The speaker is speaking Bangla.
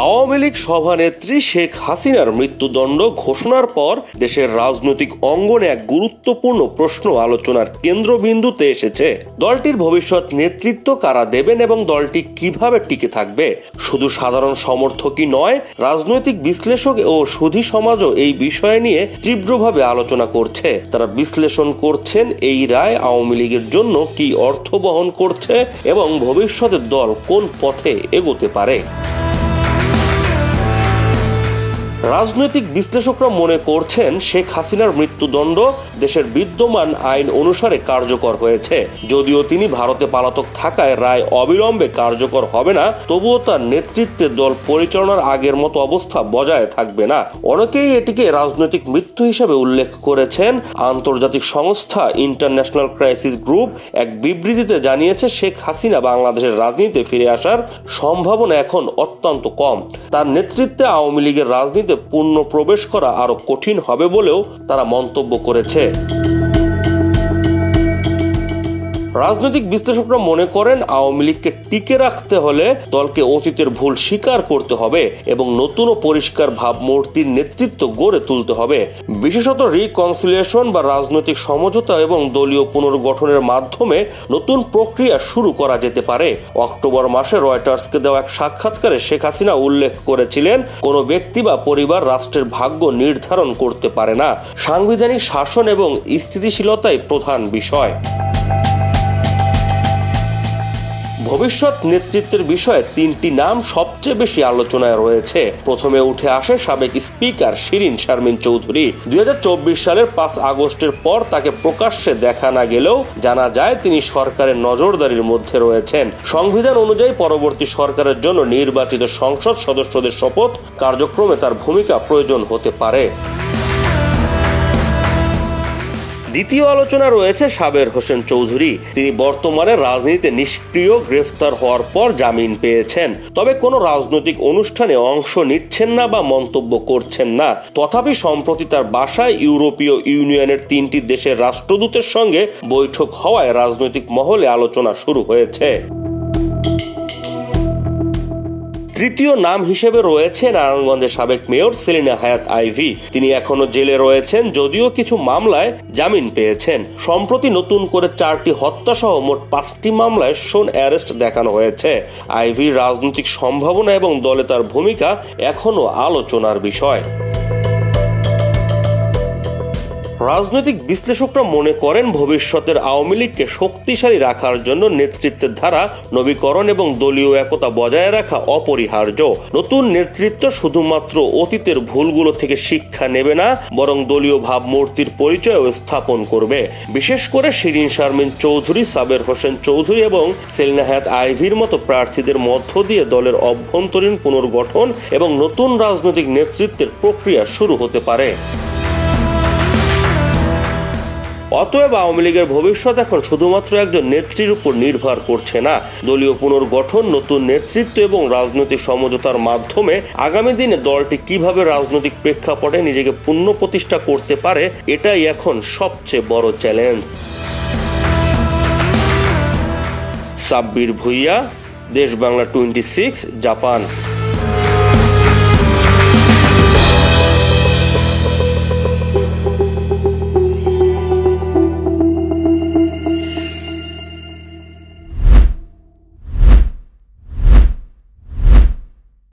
আওয়ামী লীগ সভানেত্রী শেখ হাসিনার মৃত্যুদণ্ড ঘোষণার পর দেশের রাজনৈতিক অঙ্গনে এক গুরুত্বপূর্ণ প্রশ্ন আলোচনার কেন্দ্রবিন্দুতে এসেছে। দলটির ভবিষ্যৎ নেতৃত্ব কারা দেবেন এবং দলটি কিভাবে টিকে থাকবে। শুধু সাধারণ সমর্থকই নয়, রাজনৈতিক বিশ্লেষক ও সুধী সমাজও এই বিষয় নিয়ে তীব্রভাবে আলোচনা করছে। তারা বিশ্লেষণ করছেন এই রায় আওয়ামী লীগের জন্য কি অর্থ বহন করছে এবং ভবিষ্যতে দল কোন পথে এগোতে পারে। রাজনৈতিক বিশ্লেষকরা মনে করছেন শেখ হাসিনার মৃত্যুদণ্ড দেশের বিদ্যমান আইন অনুসারে কার্যকর হয়েছে। যদিও তিনি ভারতে পলাতক থাকায় রায় অবিলম্বে কার্যকর হবে না, তবুও তার নেতৃত্বে দল পরিচালনার আগের মতো অবস্থা বজায় থাকবে না। অনেকেই এটিকে রাজনৈতিক মৃত্যু হিসেবে উল্লেখ করেছেন। আন্তর্জাতিক সংস্থা ইন্টারন্যাশনাল ক্রাইসিস গ্রুপ এক বিবৃতিতে জানিয়েছে, শেখ হাসিনা বাংলাদেশের রাজনীতিতে ফিরে আসার সম্ভাবনা এখন অত্যন্ত কম। তার নেতৃত্বে আওয়ামী লীগের রাজনীতি পূর্ণ প্রবেশ করা আরো কঠিন হবে বলেও তারা মন্তব্য করেছে। রাজনৈতিক বিশ্লেষকরা মনে করেন আওয়ামী লীগকে টিকে রাখতে হলে দলকে অতীতের ভুল স্বীকার করতে হবে এবং নতুন ও পরিষ্কার ভাবমূর্তির নেতৃত্ব গড়ে তুলতে হবে। বিশেষত রিকনসিলিয়েশন বা রাজনৈতিক সমঝোতা এবং দলীয় পুনর্গঠনের মাধ্যমে নতুন প্রক্রিয়া শুরু করা যেতে পারে। অক্টোবর মাসে রয়টার্সকে দেওয়া এক সাক্ষাৎকারে শেখ হাসিনা উল্লেখ করেছিলেন, কোনো ব্যক্তি বা পরিবার রাষ্ট্রের ভাগ্য নির্ধারণ করতে পারে না। সাংবিধানিক শাসন এবং স্থিতিশীলতাই প্রধান বিষয়। ভবিষ্যৎ নেতৃত্বের বিষয়ে তিনটি নাম সবচেয়ে বেশি আলোচনায় রয়েছে। প্রথমে উঠে আসে সাবেক স্পিকার শিরীন শারমিন চৌধুরী। 2024 সালের 5 আগস্টের পর তাকে প্রকাশ্যে দেখা না গেলেও জানা যায় তিনি সরকারের নজরদারির মধ্যে রয়েছেন। সংবিধান অনুযায়ী পরবর্তী সরকারের জন্য নির্বাচিত সংসদ সদস্যদের শপথ কার্যক্রমে তার ভূমিকা প্রয়োজন হতে পারে। দ্বিতীয় আলোচনা রয়েছে সাবের হোসেন চৌধুরী। তিনি বর্তমানে রাজনীতিতে নিষ্ক্রিয়, গ্রেফতার হওয়ার পর জামিন পেয়েছেন। তবে কোনো রাজনৈতিক অনুষ্ঠানে অংশ নিচ্ছেন না বা মন্তব্য করছেন না। তথাপি সম্প্রতি তার বাসায় ইউরোপীয় ইউনিয়নের 3টি দেশের রাষ্ট্রদূতের সঙ্গে বৈঠক হওয়ায় রাজনৈতিক মহলে আলোচনা শুরু হয়েছে। তৃতীয় নাম হিসেবে রয়েছে নারায়ণগঞ্জের সাবেক মেয়র সেলিনা হায়াৎ আইভী। তিনি এখনো জেলে রয়েছেন, যদিও কিছু মামলায় জামিন পেয়েছেন। সম্প্রতি নতুন করে 4টি হত্যা সহ মোট 5টি মামলায় শোন অ্যারেস্ট দেখানো হয়েছে। আইভীর রাজনৈতিক সম্ভাবনা এবং দলে তার ভূমিকা এখনো আলোচনার বিষয়। রাজনৈতিক বিশ্লেষকরা মনে করেন ভবিষ্যতের আওয়ামী লীগকে শক্তিশালী রাখার জন্য নেতৃত্বের ধারা, নবীকরণ এবং দলীয় একতা বজায় রাখা অপরিহার্য। নতুন নেতৃত্ব শুধুমাত্র অতীতের ভুলগুলো থেকে শিক্ষা নেবে না, বরং দলীয় ভাবমূর্তির পরিচয়ও স্থাপন করবে। বিশেষ করে শিরীন শারমিন চৌধুরী, সাবের হোসেন চৌধুরী এবং সেলিনা হায়াৎ আইভীর মতো প্রার্থীদের মধ্য দিয়ে দলের অভ্যন্তরীণ পুনর্গঠন এবং নতুন রাজনৈতিক নেতৃত্বের প্রক্রিয়া শুরু হতে পারে। অতএব আওয়ামী লীগের ভবিষ্যৎ এখন শুধুমাত্র একজন নেত্রীর উপর নির্ভর করছে না। দলীয় পুনর্গঠন, নতুন নেতৃত্ব এবং রাজনৈতিক সমঝোতার মাধ্যমে আগামী দিনে দলটি কিভাবে রাজনৈতিক প্রেক্ষাপটে নিজেকে পুনঃপ্রতিষ্ঠা করতে পারে, এটাই এখন সবচেয়ে বড় চ্যালেঞ্জ। সাব্বির ভুঁইয়া, দেশ বাংলা 26, জাপান।